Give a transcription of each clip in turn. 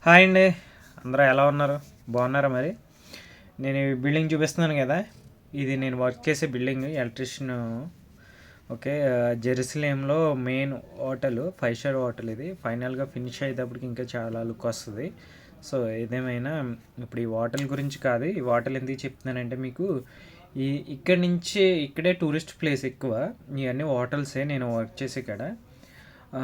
Hi అండి. అందరూ ఎలా ఉన్నారు? బాగున్నారా మరి? నేను ఈ బిల్డింగ్ చూపిస్తున్నాను కదా, ఇది నేను వర్క్ చేసే బిల్డింగ్, ఎలక్ట్రీషియన్. ఓకే. జెరూసలేంలో మెయిన్ హోటల్, 5 స్టార్ హోటల్. ఇది ఫైనల్గా ఫినిష్ అయ్యేటప్పటికి ఇంకా చాలా లుక్ వస్తుంది. సో ఏదేమైనా ఇప్పుడు ఈ హోటల్ గురించి కాదు, ఈ హోటల్ ఎందుకు చెప్తున్నానంటే మీకు, ఈ ఇక్కడి నుంచి ఇక్కడే టూరిస్ట్ ప్లేస్ ఎక్కువ. ఇవన్నీ హోటల్సే నేను వర్క్ చేసే కాడ. ఆ,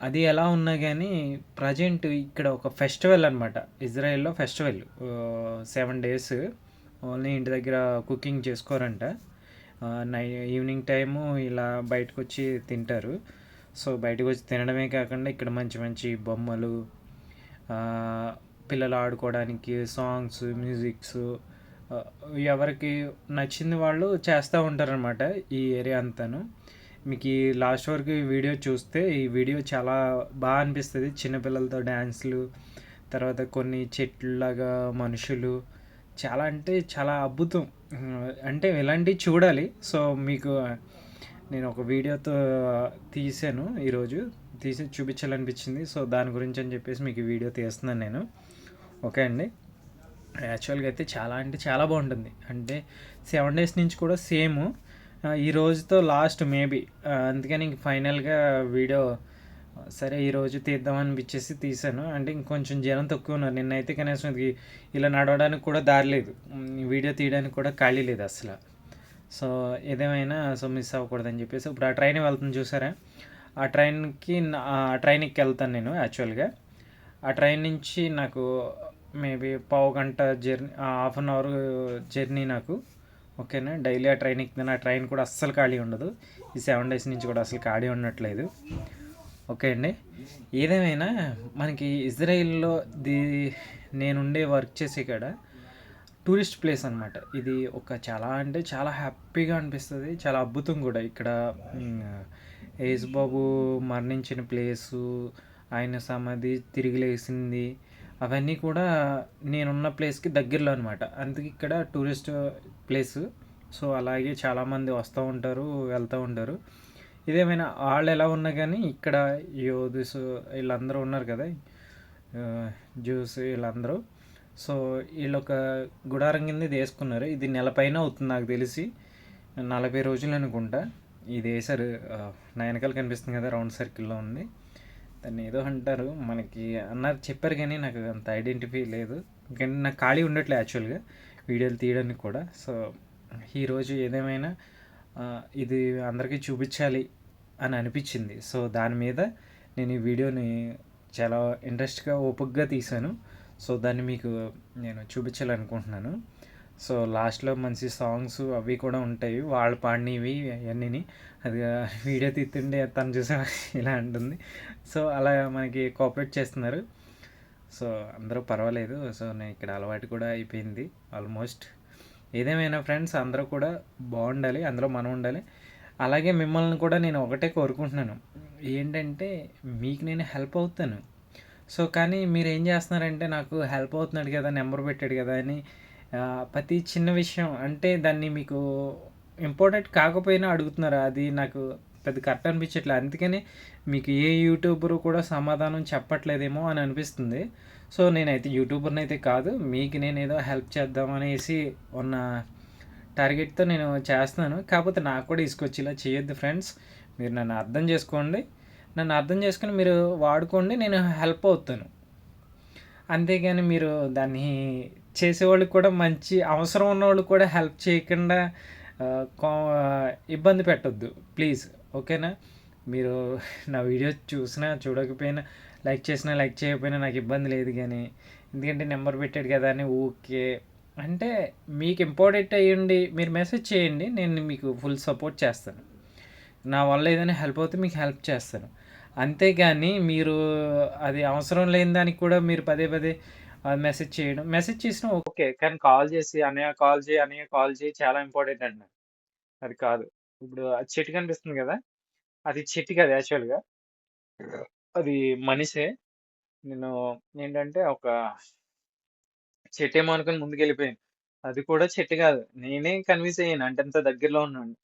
అది ఎలా ఉన్నా కానీ ప్రజెంట్ ఇక్కడ ఒక ఫెస్టివల్ అనమాట. ఇజ్రాయెల్లో ఫెస్టివల్, 7 days ఓన్లీ ఇంటి దగ్గర కుకింగ్ చేసుకోరంట. ఈవినింగ్ టైము ఇలా బయటకు వచ్చి తింటారు. సో బయటకు వచ్చి తినడమే కాకుండా ఇక్కడ మంచి మంచి బొమ్మలు, ఆ, పిల్లలు ఆడుకోవడానికి సాంగ్స్, మ్యూజిక్స్, ఎవరికి నచ్చింది వాళ్ళు చేస్తూ ఉంటారనమాట ఈ ఏరియా అంతాను. మీకు ఈ లాస్ట్ వరకు ఈ వీడియో చూస్తే ఈ వీడియో చాలా బాగా అనిపిస్తుంది. చిన్నపిల్లలతో డ్యాన్స్లు, తర్వాత కొన్ని చెట్లలాగా మనుషులు, చాలా అంటే చాలా అద్భుతం. అంటే ఇలాంటివి చూడాలి. సో మీకు నేను ఒక వీడియోతో తీసాను ఈరోజు, తీసి చూపించాలనిపించింది. సో దాని గురించి అని చెప్పేసి మీకు ఈ వీడియో తీస్తున్నాను నేను. ఓకే అండి. యాక్చువల్గా అయితే చాలా అంటే చాలా బాగుంటుంది. అంటే 7 days నుంచి కూడా సేమ్ ఈ రోజుతో లాస్ట్ మేబీ. అందుకని ఇంక ఫైనల్గా వీడియో సరే ఈరోజు తీద్దామనిపించేసి తీసాను. అంటే ఇంకొంచెం జనం తక్కువ ఉన్నారు. నిన్నైతే కనీసం ఇది ఇలా నడవడానికి కూడా దారి లేదు, వీడియో తీయడానికి కూడా ఖాళీ లేదు అసలు. సో ఏదేమైనా సో మిస్ అవ్వకూడదని చెప్పేసి ఇప్పుడు ఆ ట్రైన్ వెళ్తుంది చూసారా, ఆ ట్రైన్కి ఆ ట్రైన్కి వెళ్తాను నేను యాక్చువల్గా. ఆ ట్రైన్ నుంచి నాకు మేబీ పావు గంట జర్నీ, 1/2 hour జర్నీ నాకు. ఓకేనా. డైలీ ఆ ట్రైన్ ఎక్కుతాను. ఆ ట్రైన్ కూడా అస్సలు ఖాళీ ఉండదు. ఈ 7 days నుంచి కూడా అసలు ఖాళీ ఉండట్లేదు. ఓకే అండి. ఏదేమైనా మనకి ఇజ్రాయిల్లో ది నేనుండే వర్క్ చేసే కాడ టూరిస్ట్ ప్లేస్ అనమాట ఇది. ఒక చాలా అంటే చాలా హ్యాపీగా అనిపిస్తుంది, చాలా అద్భుతం కూడా ఇక్కడ. యేసు బాబు మరణించిన ప్లేసు, ఆయన సమాధి తిరిగి లేసింది, అవన్నీ కూడా నేనున్న ప్లేస్కి దగ్గరలో అనమాట. అందుకే ఇక్కడ టూరిస్ట్ ప్లేసు. సో అలాగే చాలామంది వస్తూ ఉంటారు, వెళ్తూ ఉంటారు. ఇదేమైనా వాళ్ళు ఎలా ఉన్నా కానీ ఇక్కడ యోధుస్ వీళ్ళందరూ ఉన్నారు కదా, జ్యూస్ వీళ్ళందరూ. సో వీళ్ళు ఒక గుడారం కింద ఇది వేసుకున్నారు. ఇది నెలపైన అవుతుంది నాకు తెలిసి, 40 రోజులు అనుకుంటా ఇది వేసారు. నా వెనకాల కనిపిస్తుంది కదా, రౌండ్ సర్కిల్లో ఉంది. దాన్ని ఏదో అంటారు, మనకి అన్నారు చెప్పారు కానీ నాకు అంత ఐడెంటిఫై లేదు. ఎందుకంటే నాకు ఖాళీ ఉండట్లేదు యాక్చువల్గా వీడియోలు తీయడానికి కూడా. సో ఈరోజు ఏదేమైనా ఇది అందరికీ చూపించాలి అని అనిపించింది. సో దాని మీద నేను ఈ వీడియోని చాలా ఇంట్రెస్ట్గా ఓపికగా తీశాను. సో దాన్ని మీకు నేను చూపించాలనుకుంటున్నాను. సో లాస్ట్లో మంచి సాంగ్స్ అవి కూడా ఉంటాయి, వాళ్ళు పాడినవి అవన్నీ. అది వీడియో తీస్తుండే తను చూసా ఇలా అంటుంది. సో అలా మనకి కోఆపరేట్ చేస్తున్నారు. సో అందరూ పర్వాలేదు. సో నేను ఇక్కడ అలవాటు కూడా అయిపోయింది ఆల్మోస్ట్. ఏదేమైనా ఫ్రెండ్స్ అందరూ కూడా బాగుండాలి, అందులో మనం ఉండాలి. అలాగే మిమ్మల్ని కూడా నేను ఒకటే కోరుకుంటున్నాను ఏంటంటే, మీకు నేను హెల్ప్ అవుతాను. సో కానీ మీరు ఏం చేస్తున్నారంటే, నాకు హెల్ప్ అవుతున్నాడు కదా, నెంబర్ పెట్టాడు కదా అని ప్రతి చిన్న విషయం అంటే దాన్ని మీకు ఇంపార్టెంట్ కాకపోయినా అడుగుతున్నారు. అది నాకు పెద్ద కరెక్ట్ అనిపించట్లేదు. అందుకని మీకు ఏ యూట్యూబరు కూడా సమాధానం చెప్పట్లేదేమో అని అనిపిస్తుంది. సో నేనైతే యూట్యూబర్ని అయితే కాదు, మీకు నేను ఏదో హెల్ప్ చేద్దామనేసి ఉన్న టార్గెట్తో నేను చేస్తున్నాను. కాకపోతే నాకు కూడా తీసుకొచ్చి ఇలా చేయొద్దు ఫ్రెండ్స్. మీరు నన్ను అర్థం చేసుకోండి, నన్ను అర్థం చేసుకుని మీరు వాడుకోండి, నేను హెల్ప్ అవుతాను. అంతేగాని మీరు దాన్ని చేసేవాళ్ళకి కూడా మంచి అవసరం ఉన్నవాళ్ళు కూడా హెల్ప్ చేయకుండా ఇబ్బంది పెట్టొద్దు ప్లీజ్. ఓకేనా. మీరు నా వీడియో చూసినా చూడకపోయినా, లైక్ చేసినా లైక్ చేయకపోయినా నాకు ఇబ్బంది లేదు. కానీ ఎందుకంటే నెంబర్ పెట్టాడు కదా అని ఓకే అంటే, మీకు ఇంపార్టెంట్ అయ్యండి మీరు మెసేజ్ చేయండి, నేను మీకు ఫుల్ సపోర్ట్ చేస్తాను. నా వల్ల ఏదైనా హెల్ప్ అవుతే మీకు హెల్ప్ చేస్తాను. అంతేగాని మీరు అది అవసరం లేని దానికి కూడా మీరు పదే పదే మెసేజ్ చేయడం, మెసేజ్ చేసినా ఓకే, కానీ కాల్ చేసి అన్నయ్య కాల్ చేయి, అన్నయ్య కాల్ చేయి, చాలా ఇంపార్టెంట్ అంటున్నారు. అది కాదు. ఇప్పుడు అది చెట్టు కనిపిస్తుంది కదా, అది చెట్టు కాదు యాక్చువల్గా, అది మనిషే. నేను ఏంటంటే ఒక చెట్టేమో అనుకుని ముందుకెళ్ళిపోయాను. అది కూడా చెట్టు కాదు, నేనే కన్విన్స్ అయ్యాను అంటే అంత దగ్గరలో ఉన్నాను.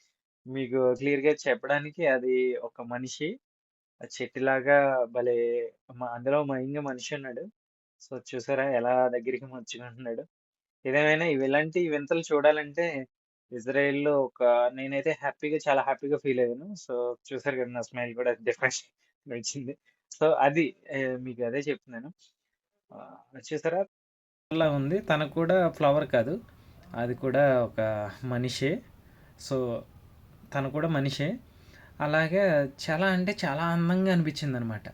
మీకు క్లియర్గా చెప్పడానికి అది ఒక మనిషి. ఆ చెట్టులాగా భలే అందులో మెయిన్‌గా మనిషి ఉన్నాడు. సో చూసారా ఎలా దగ్గరికి ముచ్చుకుంటున్నాడు. ఏదేమైనా ఇలాంటి వింతలు చూడాలంటే ఇజ్రాయెల్‌లో నేనైతే చాలా హ్యాపీగా ఫీల్ అయ్యాను. సో చూసారు కదా! నా స్మైల్ కూడా డిఫరెంట్ వచ్చింది. సో అది మీకు అదే చెప్తున్నాను. చూసారా అలా ఉంది. తనకు కూడా ఫ్లవర్ కాదు. అది కూడా ఒక మనిషే. సో తను కూడా మనిషే. అలాగే చాలా అంటే చాలా అందంగా అనిపించిందనమాట.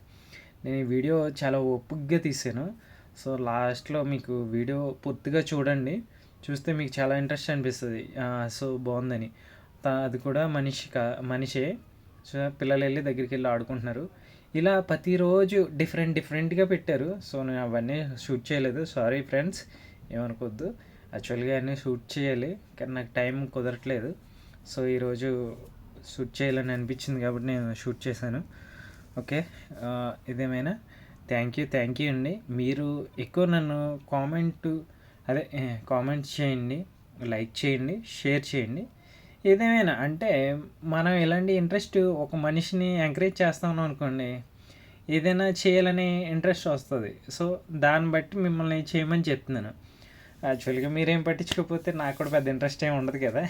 నేను ఈ వీడియో చాలా ఓపికగా తీసాను. సో లాస్ట్‌లో మీకు వీడియో పూర్తిగా చూడండి. చూస్తే మీకు చాలా ఇంట్రెస్ట్ అనిపిస్తది. సో బావుందని. అది కూడా మనిషే. సో పిల్లలెళ్ళి దగ్గరికెళ్ళి ఆడుకుంటున్నారు. ఇలా ప్రతిరోజు డిఫరెంట్‌గా పెట్టారు. సో నేను అవన్నీ షూట్ చేయలేదు. సారీ ఫ్రెండ్స్, ఏమనుకోవద్దు. యాక్చువల్‌గా అన్నీ షూట్ చేయాలి. కానీ నాకు టైం కుదరట్లేదు. సో ఈరోజు షూట్ చేయాలని అనిపించింది కాబట్టి నేను షూట్ చేశాను. ఓకే. ఇదేమైనా థ్యాంక్ యూ అండి. మీరు ఎక్కువ నన్ను కామెంట్ చేయండి, లైక్ చేయండి, షేర్ చేయండి. ఏదేమైనా అంటే మనం ఎలాంటి ఇంట్రెస్ట్ ఒక మనిషిని ఎంకరేజ్ చేస్తాం అనుకోండి, ఏదైనా చేయాలనే ఇంట్రెస్ట్ వస్తుంది. సో దాన్ని బట్టి మిమ్మల్ని చేయమని చెప్తున్నాను. యాక్చువల్గా మీరేం పట్టించుకోకపోతే నాకు కూడా పెద్ద ఇంట్రెస్ట్ ఏమి ఉండదు కదా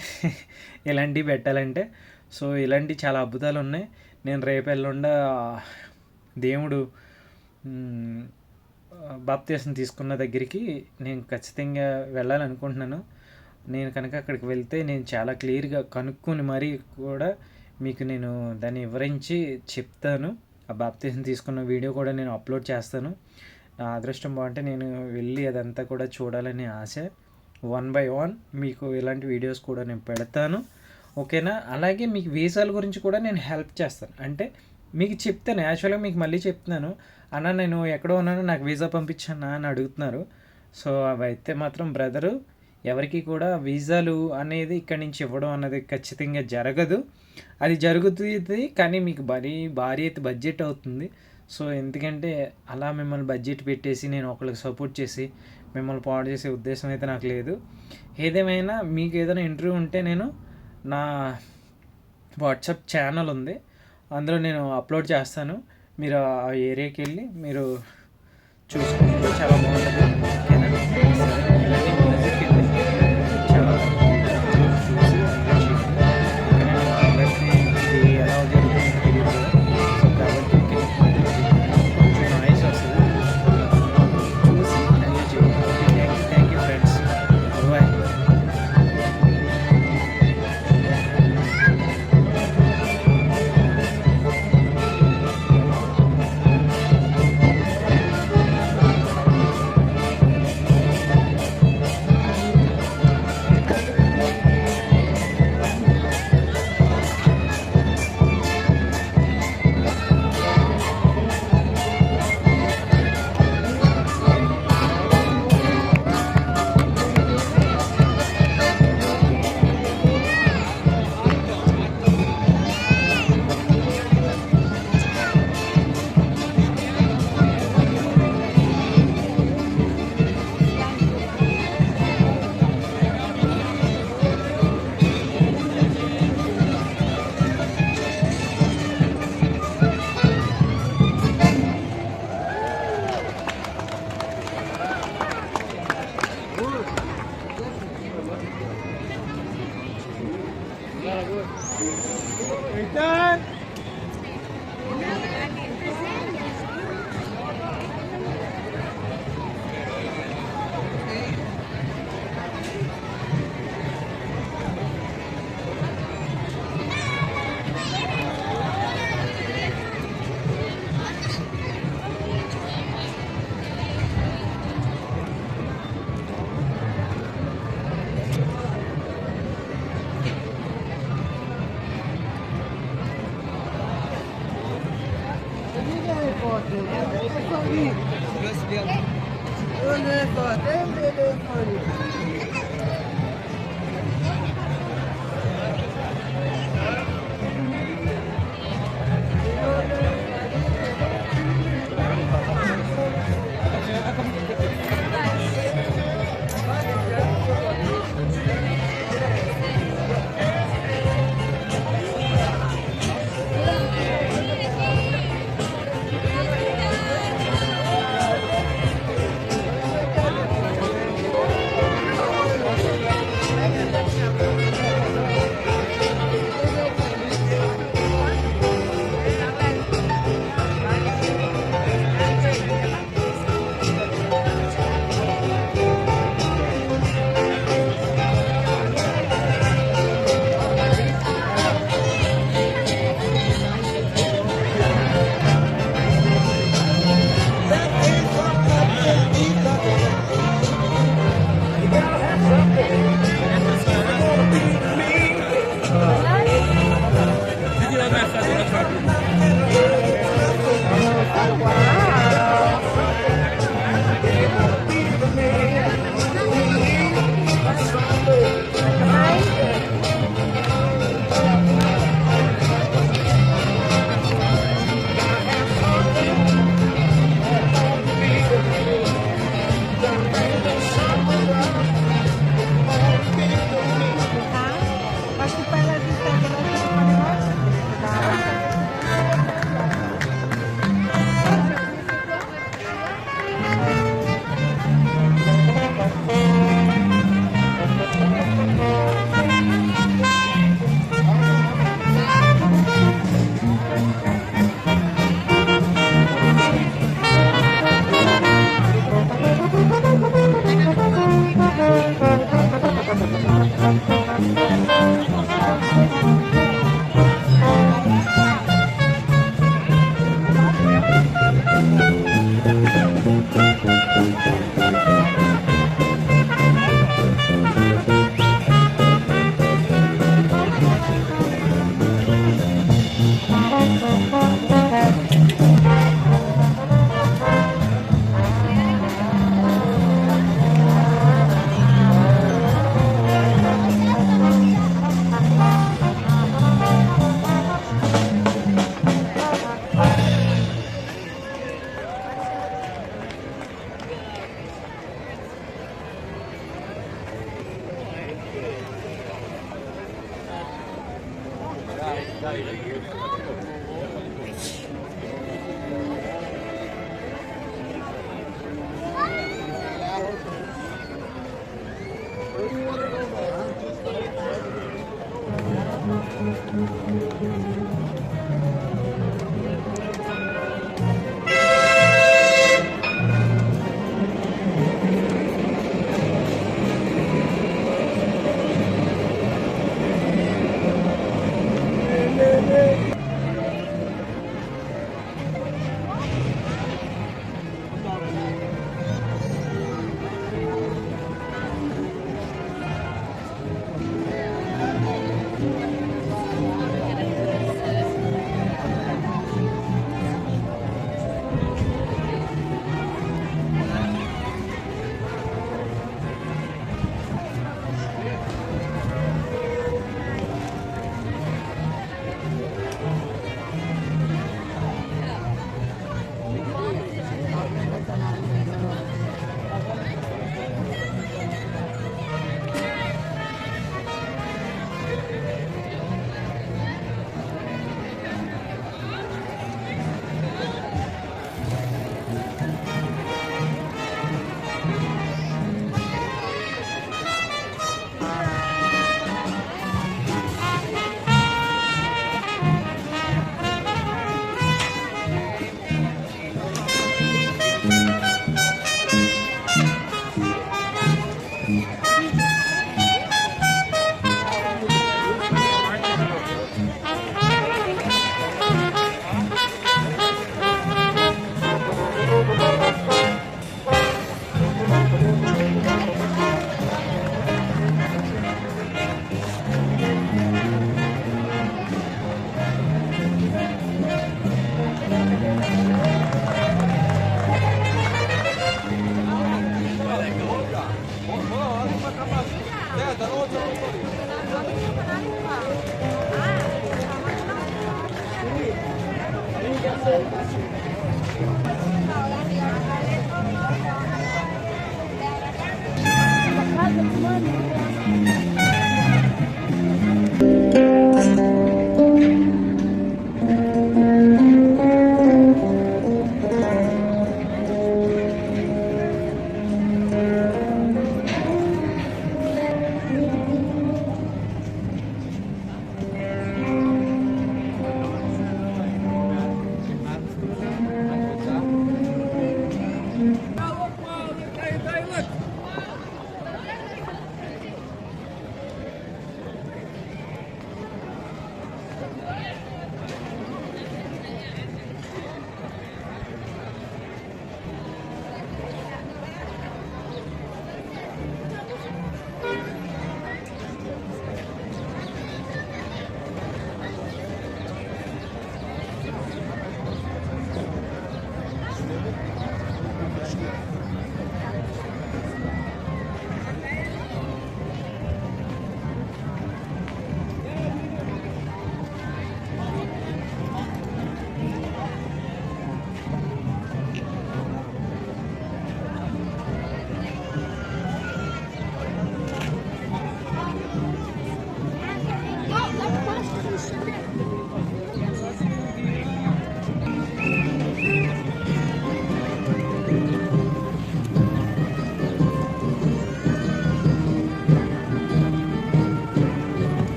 ఇలాంటివి పెట్టాలంటే. సో ఇలాంటివి చాలా అద్భుతాలు ఉన్నాయి. నేను రేపు ఎల్లుండా దేవుడు బాప్తీసం తీసుకున్న దగ్గరికి నేను ఖచ్చితంగా వెళ్ళాలనుకుంటున్నాను. నేను కనుక అక్కడికి వెళ్తే నేను చాలా క్లియర్గా కనుక్కొని మరీ కూడా మీకు నేను దాన్ని వివరించి చెప్తాను. ఆ బాప్తీసం తీసుకున్న వీడియో కూడా నేను అప్లోడ్ చేస్తాను. నా అదృష్టం బాగుంటే నేను వెళ్ళి అదంతా కూడా చూడాలని ఆశ. 1 by 1 మీకు ఇలాంటి వీడియోస్ కూడా నేను పెడతాను. ఓకేనా? అలాగే మీకు వీసాల గురించి కూడా నేను హెల్ప్ చేస్తాను. అంటే మీకు చెప్తాను, యాక్చువల్గా మీకు మళ్ళీ చెప్తున్నాను. అన్న నేను ఎక్కడో ఉన్నాను, నాకు వీసా పంపించన్నా అని అడుగుతున్నారు. సో అవైతే మాత్రం బ్రదరు, ఎవరికి కూడా వీసాలు అనేది ఇక్కడి నుంచి ఇవ్వడం అన్నది ఖచ్చితంగా జరగదు. అది జరుగుతుంది కానీ మీకు భారీ అయితే బడ్జెట్ అవుతుంది. సో ఎందుకంటే అలా మిమ్మల్ని బడ్జెట్ పెట్టేసి నేను ఒకరికి సపోర్ట్ చేసి మిమ్మల్ని పాడు చేసే ఉద్దేశం అయితే నాకు లేదు. ఏదేమైనా మీకు ఏదైనా ఇంటర్వ్యూ ఉంటే నేను నా వాట్సాప్ ఛానల్ ఉంది, అందులో నేను అప్లోడ్ చేస్తాను. మీరు ఆ ఏరియాకి వెళ్ళి మీరు చూసుకుంటే చాలా బాగుంటుంది. ఓకేనా? సరే, ఇలాంటి మీ దగ్గరికి వెళ్ళి చాలా చూసి ఓకేనా? అందరికీ ఇది ఎలా జరుగుతుందో తెలియదు. సో కాబట్టి కొంచెం నాయిస్ వస్తుంది, చూసి ఎంజాయ్ చేయండి. Okay, thank you friends. Bye.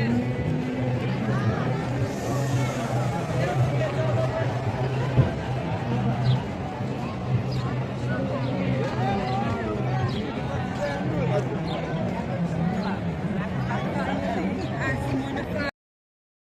Good.